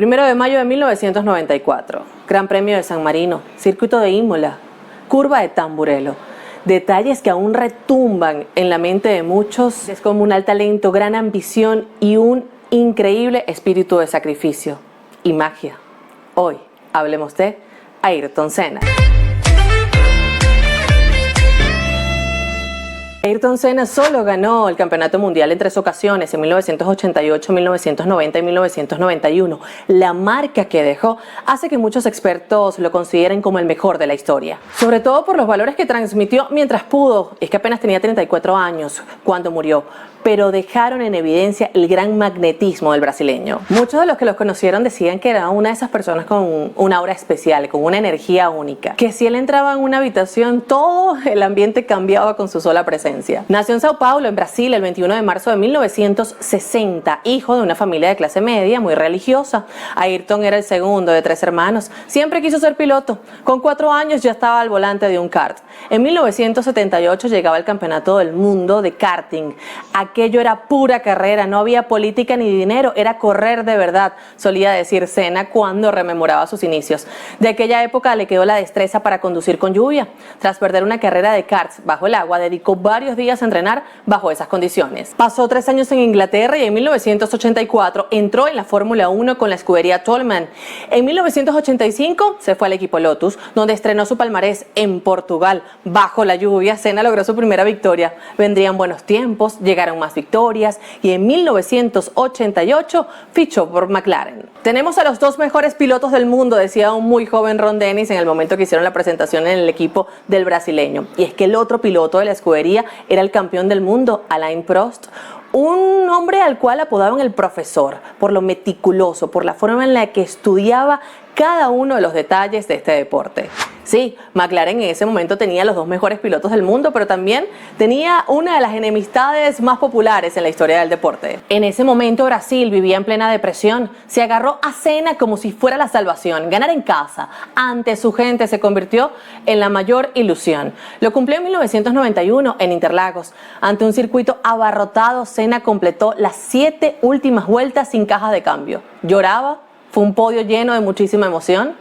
1 de mayo de 1994, Gran Premio de San Marino, Circuito de Imola, Curva de Tamburello. Detalles que aún retumban en la mente de muchos. Descomunal talento, gran ambición y un increíble espíritu de sacrificio y magia. Hoy hablemos de Ayrton Senna. Ayrton Senna solo ganó el campeonato mundial en 3 ocasiones, en 1988, 1990 y 1991. La marca que dejó hace que muchos expertos lo consideren como el mejor de la historia. Sobre todo por los valores que transmitió mientras pudo. Es que apenas tenía 34 años cuando murió, pero dejaron en evidencia el gran magnetismo del brasileño. Muchos de los que los conocieron decían que era una de esas personas con una aura especial, con una energía única, que si él entraba en una habitación, todo el ambiente cambiaba con su sola presencia. Nació en Sao Paulo, en Brasil, el 21 de marzo de 1960, hijo de una familia de clase media muy religiosa. Ayrton era el segundo de 3 hermanos. Siempre quiso ser piloto. Con 4 años ya estaba al volante de un kart. En 1978 llegaba el campeonato del mundo de karting. Aquello era pura carrera, no había política ni dinero, era correr de verdad, solía decir Senna cuando rememoraba sus inicios. De aquella época le quedó la destreza para conducir con lluvia. Tras perder una carrera de karts bajo el agua, dedicó varios días a entrenar bajo esas condiciones. Pasó 3 años en Inglaterra y en 1984 entró en la Fórmula 1 con la escudería Toleman. En 1985 se fue al equipo Lotus, donde estrenó su palmarés en Portugal. Bajo la lluvia, Senna logró su primera victoria. Vendrían buenos tiempos, llegaron más victorias y en 1988 fichó por McLaren. Tenemos a los 2 mejores pilotos del mundo, decía un muy joven Ron Dennis en el momento que hicieron la presentación en el equipo del brasileño. Y es que el otro piloto de la escudería era el campeón del mundo, Alain Prost, un hombre al cual apodaban el profesor, por lo meticuloso, por la forma en la que estudiaba cada uno de los detalles de este deporte. Sí, McLaren en ese momento tenía los 2 mejores pilotos del mundo, pero también tenía una de las enemistades más populares en la historia del deporte. En ese momento Brasil vivía en plena depresión. Se agarró a Senna como si fuera la salvación. Ganar en casa, ante su gente, se convirtió en la mayor ilusión. Lo cumplió en 1991 en Interlagos. Ante un circuito abarrotado, Senna completó las 7 últimas vueltas sin caja de cambio. Lloraba, fue un podio lleno de muchísima emoción.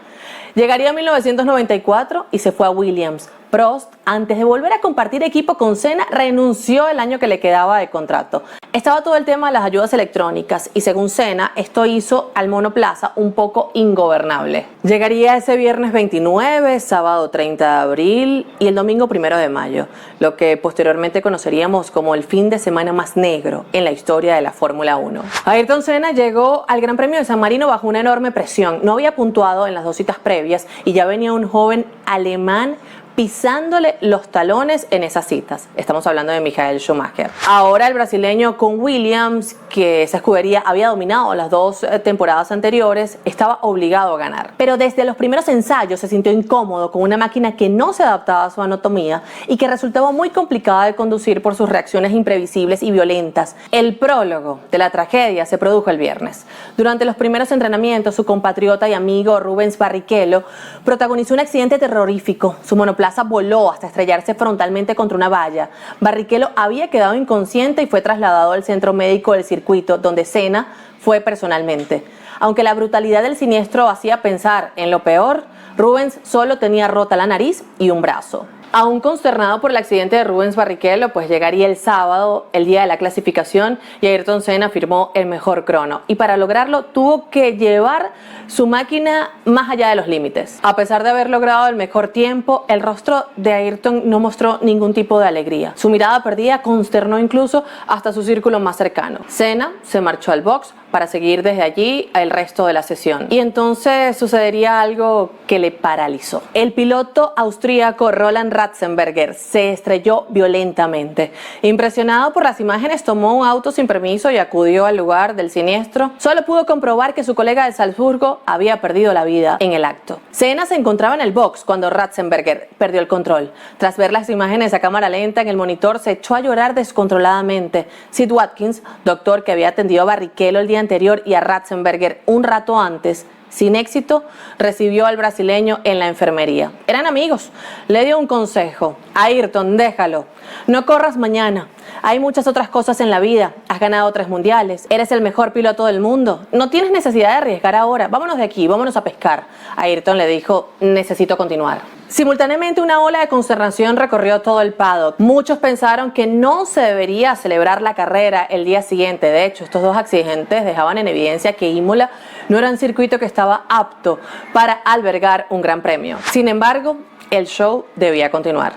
Llegaría a 1994 y se fue a Williams. Prost, antes de volver a compartir equipo con Senna, renunció el año que le quedaba de contrato. Estaba todo el tema de las ayudas electrónicas y según Senna, esto hizo al monoplaza un poco ingobernable. Llegaría ese viernes 29, sábado 30 de abril y el domingo 1 de mayo, lo que posteriormente conoceríamos como el fin de semana más negro en la historia de la Fórmula 1. Ayrton Senna llegó al Gran Premio de San Marino bajo una enorme presión. No había puntuado en las 2 citas previas y ya venía un joven alemán pisándole los talones en esas citas. Estamos hablando de Michael Schumacher. Ahora el brasileño con Williams, que esa escudería había dominado las 2 temporadas anteriores, estaba obligado a ganar. Pero desde los primeros ensayos se sintió incómodo con una máquina que no se adaptaba a su anatomía y que resultaba muy complicada de conducir por sus reacciones imprevisibles y violentas. El prólogo de la tragedia se produjo el viernes. Durante los primeros entrenamientos, su compatriota y amigo Rubens Barrichello protagonizó un accidente terrorífico. Su monoplaza voló hasta estrellarse frontalmente contra una valla. Barrichello había quedado inconsciente y fue trasladado al centro médico del circuito, donde Senna fue personalmente. Aunque la brutalidad del siniestro hacía pensar en lo peor, Rubens solo tenía rota la nariz y un brazo. Aún consternado por el accidente de Rubens Barrichello, pues llegaría el sábado, el día de la clasificación, y Ayrton Senna firmó el mejor crono. Y para lograrlo tuvo que llevar su máquina más allá de los límites. A pesar de haber logrado el mejor tiempo, el rostro de Ayrton no mostró ningún tipo de alegría. Su mirada perdida consternó incluso hasta su círculo más cercano. Senna se marchó al box para seguir desde allí el resto de la sesión. Y entonces sucedería algo que le paralizó. El piloto austríaco Roland Ratzenberger se estrelló violentamente. Impresionado por las imágenes, tomó un auto sin permiso y acudió al lugar del siniestro. Solo pudo comprobar que su colega de Salzburgo había perdido la vida en el acto. Senna se encontraba en el box cuando Ratzenberger perdió el control. Tras ver las imágenes a cámara lenta en el monitor, se echó a llorar descontroladamente. Sid Watkins, doctor que había atendido a Barrichello el día anterior y a Ratzenberger un rato antes, sin éxito, recibió al brasileño en la enfermería. Eran amigos. Le dio un consejo: Ayrton, déjalo. No corras mañana. Hay muchas otras cosas en la vida. Has ganado 3 mundiales. Eres el mejor piloto del mundo. No tienes necesidad de arriesgar ahora. Vámonos de aquí, vámonos a pescar. Ayrton le dijo, necesito continuar. Simultáneamente una ola de consternación recorrió todo el paddock. Muchos pensaron que no se debería celebrar la carrera el día siguiente. De hecho, estos 2 accidentes dejaban en evidencia que Imola no era un circuito que estaba apto para albergar un gran premio. Sin embargo, el show debía continuar.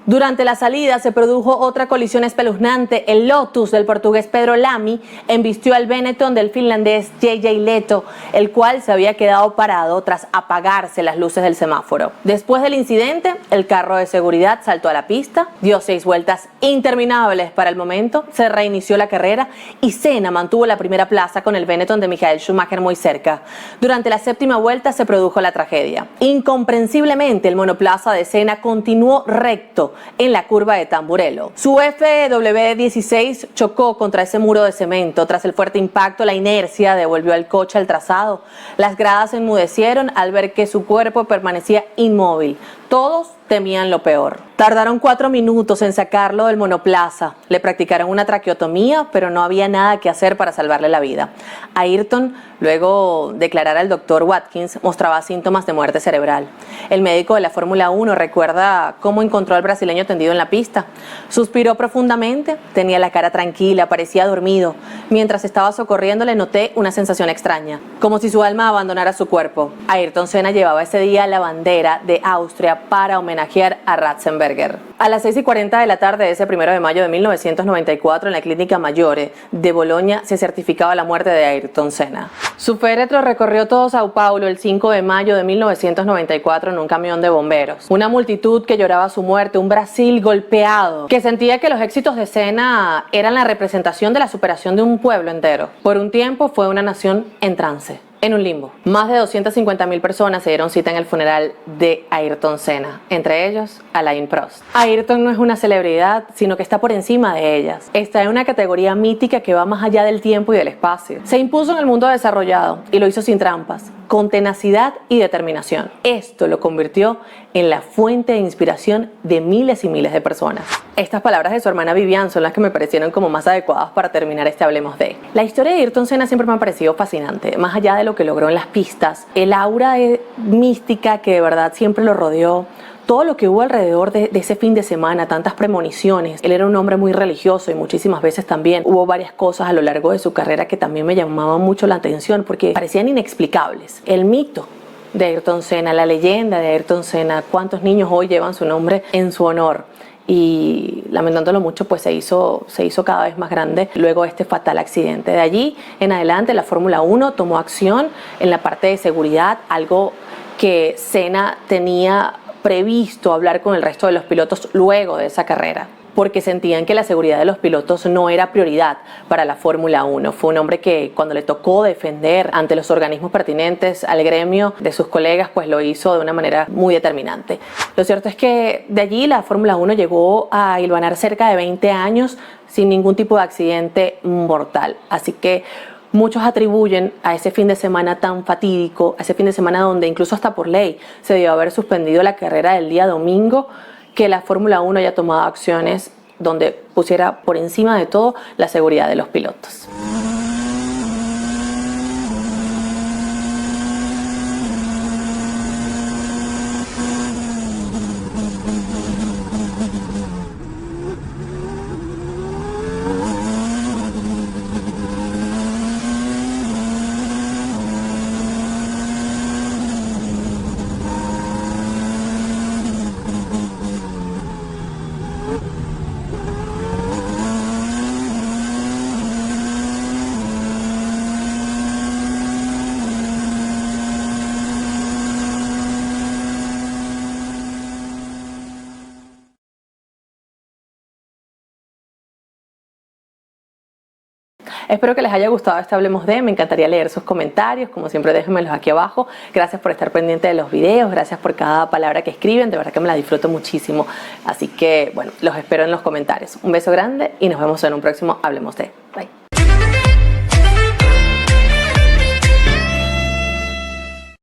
Durante la salida se produjo otra colisión espeluznante. El Lotus del portugués Pedro Lamy embistió al Benetton del finlandés JJ Leto, el cual se había quedado parado tras apagarse las luces del semáforo. Después del incidente, el carro de seguridad saltó a la pista, dio 6 vueltas interminables para el momento, se reinició la carrera y Senna mantuvo la primera plaza con el Benetton de Michael Schumacher muy cerca. Durante la 7ª vuelta se produjo la tragedia. Incomprensiblemente, el monoplaza de Senna continuó recto en la curva de Tamburello. Su FW16 chocó contra ese muro de cemento. Tras el fuerte impacto, la inercia devolvió al coche al trazado. Las gradas se enmudecieron al ver que su cuerpo permanecía inmóvil. Todos temían lo peor. Tardaron 4 minutos en sacarlo del monoplaza. Le practicaron una traqueotomía, pero no había nada que hacer para salvarle la vida. Ayrton, luego de declarar al doctor Watkins, mostraba síntomas de muerte cerebral. El médico de la Fórmula 1 recuerda cómo encontró al brasileño tendido en la pista. Suspiró profundamente, tenía la cara tranquila, parecía dormido. Mientras estaba socorriendo le noté una sensación extraña, como si su alma abandonara su cuerpo. Ayrton Senna llevaba ese día la bandera de Austria para homenajear a Ratzenberger. A las 6:40 de la tarde de ese 1 de mayo de 1994, en la Clínica Maggiore de Bolonia, se certificaba la muerte de Ayrton Senna. Su féretro recorrió todo Sao Paulo el 5 de mayo de 1994 en un camión de bomberos. Una multitud que lloraba su muerte, un Brasil golpeado, que sentía que los éxitos de Senna eran la representación de la superación de un pueblo entero. Por un tiempo fue una nación en trance, en un limbo. Más de 250.000 personas se dieron cita en el funeral de Ayrton Senna, entre ellos Alain Prost. Ayrton no es una celebridad, sino que está por encima de ellas. Está en una categoría mítica que va más allá del tiempo y del espacio. Se impuso en el mundo desarrollado y lo hizo sin trampas, con tenacidad y determinación. Esto lo convirtió en la fuente de inspiración de miles y miles de personas. Estas palabras de su hermana Vivian son las que me parecieron como más adecuadas para terminar este Hablemos de. La historia de Ayrton Senna siempre me ha parecido fascinante, más allá de lo que logró en las pistas, el aura mística que de verdad siempre lo rodeó, todo lo que hubo alrededor de ese fin de semana, tantas premoniciones. Él era un hombre muy religioso y muchísimas veces también hubo varias cosas a lo largo de su carrera que también me llamaban mucho la atención porque parecían inexplicables. El mito de Ayrton Senna, la leyenda de Ayrton Senna, cuántos niños hoy llevan su nombre en su honor. Y lamentándolo mucho, pues se hizo cada vez más grande luego de este fatal accidente. De allí en adelante la Fórmula 1 tomó acción en la parte de seguridad, algo que Senna tenía previsto hablar con el resto de los pilotos luego de esa carrera, porque sentían que la seguridad de los pilotos no era prioridad para la Fórmula 1. Fue un hombre que cuando le tocó defender ante los organismos pertinentes al gremio de sus colegas, pues lo hizo de una manera muy determinante. Lo cierto es que de allí la Fórmula 1 llegó a hilvanar cerca de 20 años sin ningún tipo de accidente mortal. Así que muchos atribuyen a ese fin de semana tan fatídico, a ese fin de semana donde incluso hasta por ley se debió haber suspendido la carrera del día domingo, que la Fórmula 1 haya tomado acciones donde pusiera por encima de todo la seguridad de los pilotos. Espero que les haya gustado este Hablemos de. Me encantaría leer sus comentarios. Como siempre, déjenmelos aquí abajo. Gracias por estar pendiente de los videos. Gracias por cada palabra que escriben. De verdad que me la disfruto muchísimo. Así que, bueno, los espero en los comentarios. Un beso grande y nos vemos en un próximo Hablemos de. Bye.